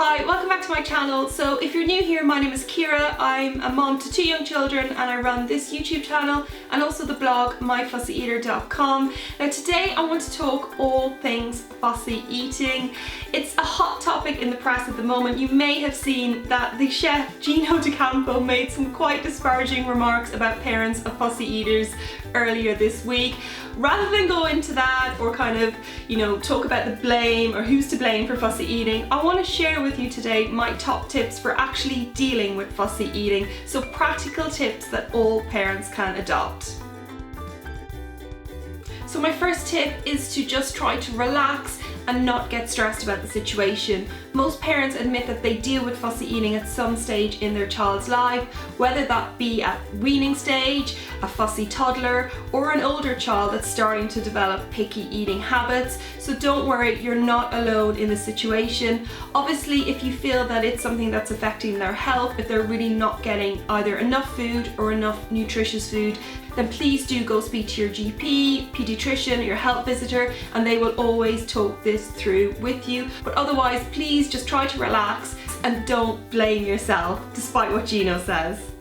Hi, welcome back to my channel. So if you're new here, my name is Ciara. I'm a mom to 2 young children and I run this YouTube channel and also the blog myfussyeater.com. Now today I want to talk all things fussy eating. It's a hot topic in the press at the moment. You may have seen that the chef Gino D'Acampo made some quite disparaging remarks about parents of fussy eaters earlier this week. Rather than go into that or kind of, talk about the blame or who's to blame for fussy eating, I want to share with you today my top tips for actually dealing with fussy eating. So practical tips that all parents can adopt. So my first tip is to just try to relax and not get stressed about the situation. Most parents admit that they deal with fussy eating at some stage in their child's life, whether that be at weaning stage, a fussy toddler, or an older child that's starting to develop picky eating habits. So don't worry, you're not alone in the situation. Obviously, if you feel that it's something that's affecting their health, if they're really not getting either enough food or enough nutritious food, then please do go speak to your GP, pediatrician, your health visitor, and they will always talk this through with you. But otherwise, please just try to relax and don't blame yourself, despite what Gino says.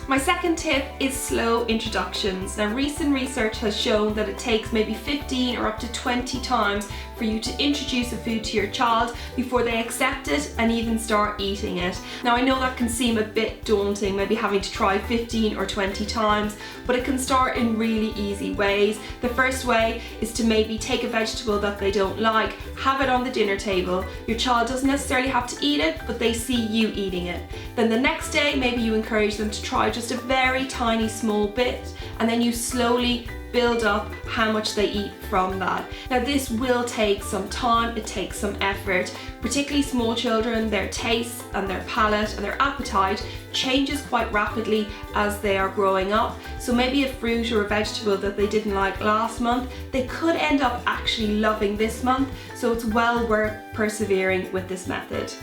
My second tip is slow introductions. Now, recent research has shown that it takes maybe 15 or up to 20 times for you to introduce a food to your child before they accept it and even start eating it. Now, I know that can seem a bit daunting, maybe having to try 15 or 20 times, but it can start in really easy ways. The first way is to maybe take a vegetable that they don't like, have it on the dinner table. Your child doesn't necessarily have to eat it, but they see you eating it. Then the next day, maybe you encourage them to try just a very tiny small bit, and then you slowly build up how much they eat from that. Now, this will take some time, it takes some effort. Particularly small children, their taste and their palate and their appetite changes quite rapidly as they are growing up. So maybe a fruit or a vegetable that they didn't like last month, they could end up actually loving this month. So it's well worth persevering with this method.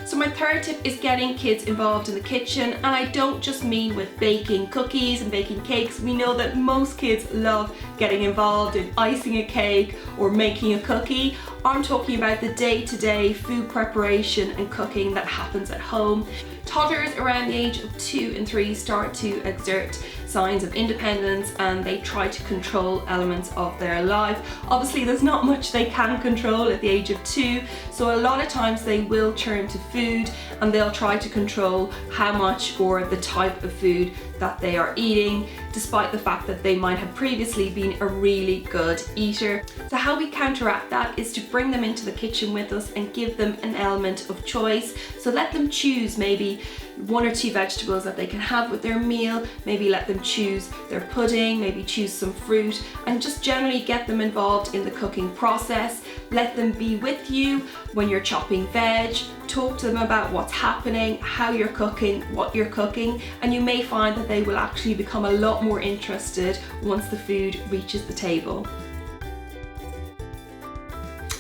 So my third tip is getting kids involved in the kitchen, and I don't just mean with baking cookies and baking cakes. We know that most kids love getting involved in icing a cake or making a cookie. I'm talking about the day-to-day food preparation and cooking that happens at home. Toddlers around the age of 2 and 3 start to exert signs of independence and they try to control elements of their life. Obviously, there's not much they can control at the age of 2, so a lot of times they will turn to food and they'll try to control how much or the type of food that they are eating, despite the fact that they might have previously been a really good eater. So how we counteract that is to bring them into the kitchen with us and give them an element of choice. So let them choose maybe 1 or 2 vegetables that they can have with their meal, maybe let them choose their pudding, maybe choose some fruit, and just generally get them involved in the cooking process. Let them be with you when you're chopping veg, talk to them about what's happening, how you're cooking, what you're cooking, and you may find that they will actually become a lot more interested once the food reaches the table.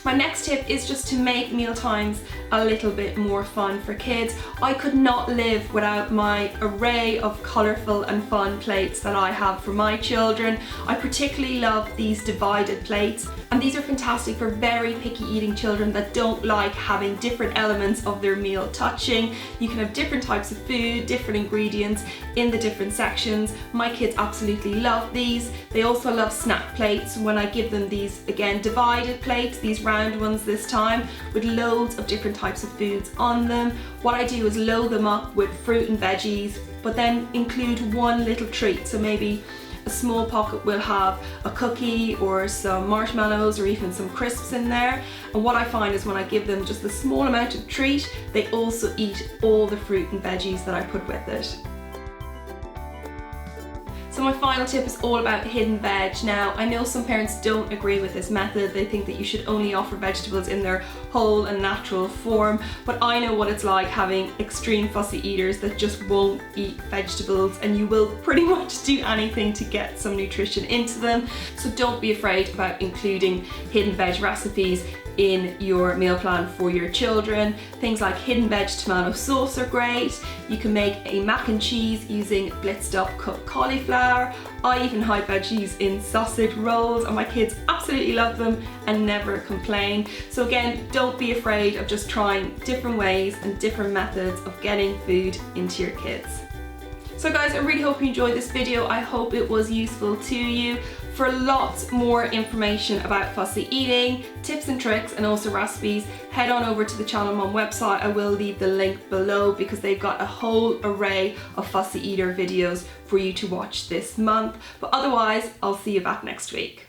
My next tip is just to make meal times a little bit more fun for kids. I could not live without my array of colourful and fun plates that I have for my children. I particularly love these divided plates, and these are fantastic for very picky eating children that don't like having different elements of their meal touching. You can have different types of food, different ingredients in the different sections. My kids absolutely love these. They also love snack plates. When I give them these, again, divided plates, these round ones this time, with loads of different types of foods on them. What I do is load them up with fruit and veggies, but then include one little treat. So maybe a small pocket will have a cookie or some marshmallows or even some crisps in there. And what I find is when I give them just a small amount of treat, they also eat all the fruit and veggies that I put with it. So my final tip is all about hidden veg. Now, I know some parents don't agree with this method. They think that you should only offer vegetables in their whole and natural form, but I know what it's like having extreme fussy eaters that just won't eat vegetables, and you will pretty much do anything to get some nutrition into them. So don't be afraid about including hidden veg recipes in your meal plan for your children. Things like hidden veg tomato sauce are great. You can make a mac and cheese using blitzed up cooked cauliflower. cauliflower. I even hide veggies in sausage rolls and my kids absolutely love them and never complain. So again, don't be afraid of just trying different ways and different methods of getting food into your kids. So guys, I really hope you enjoyed this video. I hope it was useful to you. For lots more information about fussy eating, tips and tricks, and also recipes, head on over to the Channel Mum website. I will leave the link below because they've got a whole array of fussy eater videos for you to watch this month. But otherwise, I'll see you back next week.